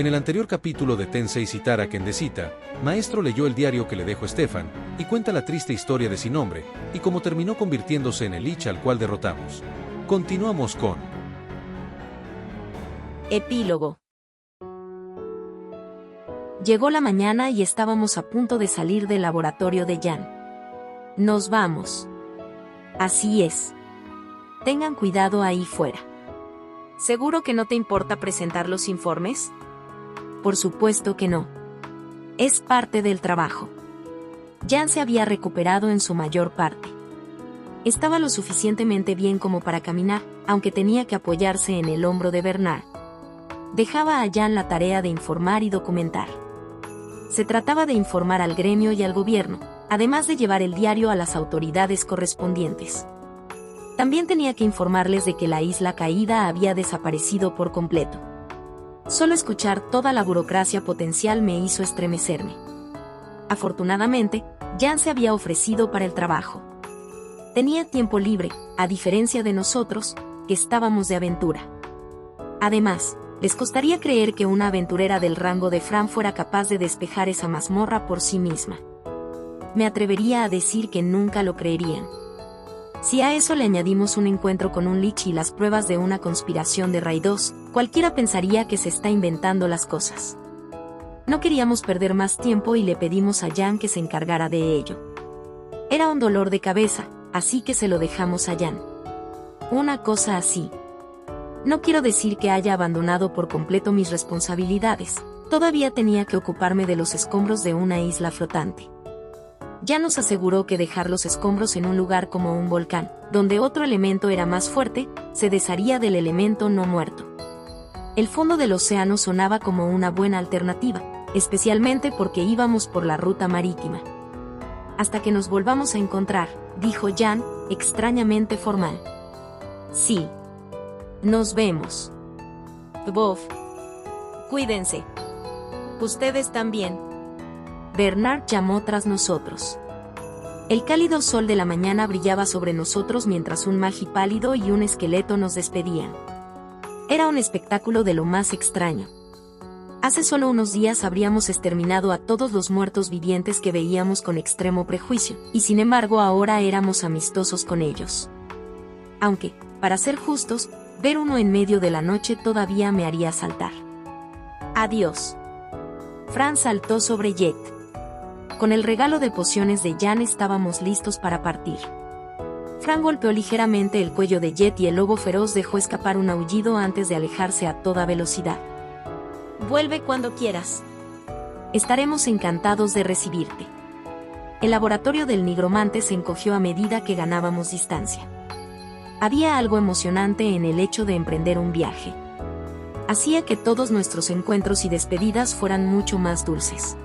En el anterior capítulo de Tensei Citara Kendecita, Maestro leyó el diario que le dejó Stefan, y cuenta la triste historia de Sin Nombre, y cómo terminó convirtiéndose en el Lich al cual derrotamos. Continuamos con... Epílogo. Llegó la mañana y estábamos a punto de salir del laboratorio de Jan. Nos vamos. Así es. Tengan cuidado ahí fuera. ¿Seguro que no te importa presentar los informes? Por supuesto que no. Es parte del trabajo. Jan se había recuperado en su mayor parte. Estaba lo suficientemente bien como para caminar, aunque tenía que apoyarse en el hombro de Bernard. Dejaba a Jan la tarea de informar y documentar. Se trataba de informar al gremio y al gobierno, además de llevar el diario a las autoridades correspondientes. También tenía que informarles de que la isla caída había desaparecido por completo. Solo escuchar toda la burocracia potencial me hizo estremecerme. Afortunadamente, Jan se había ofrecido para el trabajo. Tenía tiempo libre, a diferencia de nosotros, que estábamos de aventura. Además, les costaría creer que una aventurera del rango de Fran fuera capaz de despejar esa mazmorra por sí misma. Me atrevería a decir que nunca lo creerían. Si a eso le añadimos un encuentro con un Lich y las pruebas de una conspiración de Raidos, cualquiera pensaría que se está inventando las cosas. No queríamos perder más tiempo y le pedimos a Jan que se encargara de ello. Era un dolor de cabeza, así que se lo dejamos a Jan. Una cosa así. No quiero decir que haya abandonado por completo mis responsabilidades, todavía tenía que ocuparme de los escombros de una isla flotante. Ya nos aseguró que dejar los escombros en un lugar como un volcán, donde otro elemento era más fuerte, se desharía del elemento no muerto. El fondo del océano sonaba como una buena alternativa, especialmente porque íbamos por la ruta marítima. Hasta que nos volvamos a encontrar, dijo Jan, extrañamente formal. Sí. Nos vemos. Bof. Cuídense. Ustedes también. Bernard llamó tras nosotros. El cálido sol de la mañana brillaba sobre nosotros mientras un magi pálido y un esqueleto nos despedían. Era un espectáculo de lo más extraño. Hace solo unos días habríamos exterminado a todos los muertos vivientes que veíamos con extremo prejuicio, y sin embargo ahora éramos amistosos con ellos. Aunque, para ser justos, ver uno en medio de la noche todavía me haría saltar. Adiós. Fran saltó sobre Jet. Con el regalo de pociones de Jan estábamos listos para partir. Fran golpeó ligeramente el cuello de Jet y el lobo feroz dejó escapar un aullido antes de alejarse a toda velocidad. Vuelve cuando quieras. Estaremos encantados de recibirte. El laboratorio del nigromante se encogió a medida que ganábamos distancia. Había algo emocionante en el hecho de emprender un viaje. Hacía que todos nuestros encuentros y despedidas fueran mucho más dulces.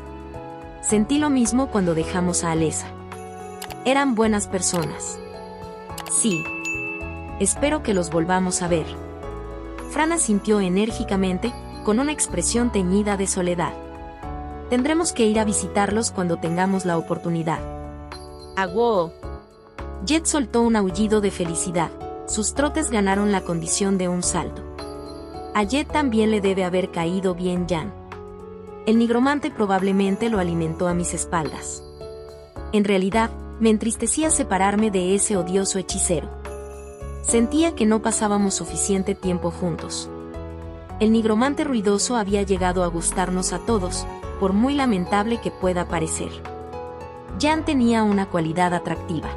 Sentí lo mismo cuando dejamos a Alessa. Eran buenas personas. Sí. Espero que los volvamos a ver. Fran asintió enérgicamente, con una expresión teñida de soledad. Tendremos que ir a visitarlos cuando tengamos la oportunidad. ¡Agua! Jet soltó un aullido de felicidad. Sus trotes ganaron la condición de un salto. A Jet también le debe haber caído bien Jan. El nigromante probablemente lo alimentó a mis espaldas. En realidad, me entristecía separarme de ese odioso hechicero. Sentía que no pasábamos suficiente tiempo juntos. El nigromante ruidoso había llegado a gustarnos a todos, por muy lamentable que pueda parecer. Jan tenía una cualidad atractiva.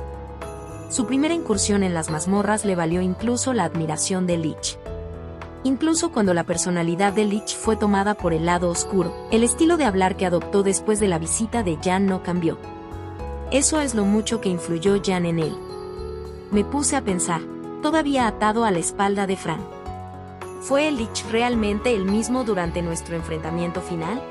Su primera incursión en las mazmorras le valió incluso la admiración de Lich. Incluso cuando la personalidad de Lich fue tomada por el lado oscuro, el estilo de hablar que adoptó después de la visita de Jan no cambió. Eso es lo mucho que influyó Jan en él. Me puse a pensar, todavía atado a la espalda de Fran. ¿Fue el Lich realmente el mismo durante nuestro enfrentamiento final?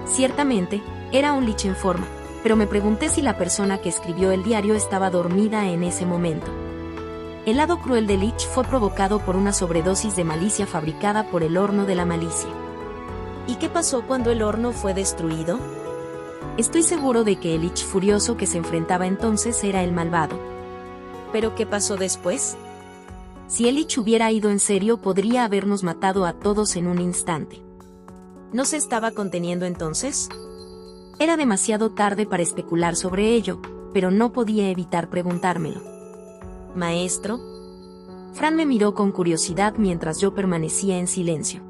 Ciertamente, era un Lich en forma, pero me pregunté si la persona que escribió el diario estaba dormida en ese momento. El lado cruel de Lich fue provocado por una sobredosis de malicia fabricada por el horno de la malicia. ¿Y qué pasó cuando el horno fue destruido? Estoy seguro de que el Lich furioso que se enfrentaba entonces era el malvado. ¿Pero qué pasó después? Si el Lich hubiera ido en serio podría habernos matado a todos en un instante. ¿No se estaba conteniendo entonces? Era demasiado tarde para especular sobre ello, pero no podía evitar preguntármelo. ¿Maestro? Fran me miró con curiosidad mientras yo permanecía en silencio.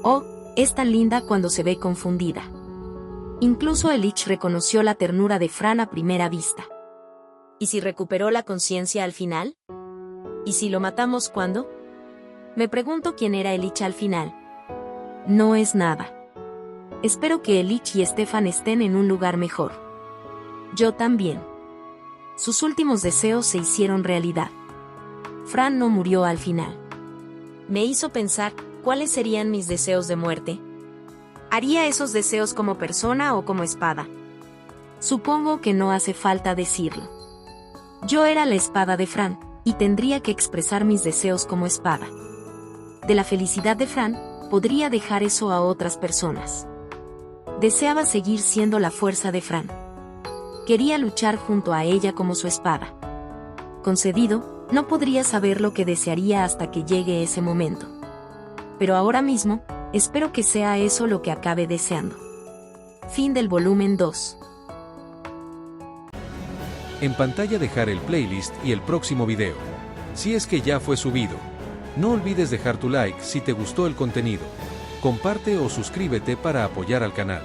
Oh, es tan linda cuando se ve confundida. Incluso Elich reconoció la ternura de Fran a primera vista. ¿Y si recuperó la conciencia al final? ¿Y si lo matamos cuándo? Me pregunto quién era Elich al final. No es nada. Espero que Elich y Stefan estén en un lugar mejor. Yo también. Sus últimos deseos se hicieron realidad. Fran no murió al final. Me hizo pensar, ¿cuáles serían mis deseos de muerte? ¿Haría esos deseos como persona o como espada? Supongo que no hace falta decirlo. Yo era la espada de Fran, y tendría que expresar mis deseos como espada. De la felicidad de Fran, podría dejar eso a otras personas. Deseaba seguir siendo la fuerza de Fran. Quería luchar junto a ella como su espada. Concedido, no podría saber lo que desearía hasta que llegue ese momento. Pero ahora mismo, espero que sea eso lo que acabe deseando. Fin del volumen 2. En pantalla dejar el playlist y el próximo video. Si es que ya fue subido. No olvides dejar tu like si te gustó el contenido. Comparte o suscríbete para apoyar al canal.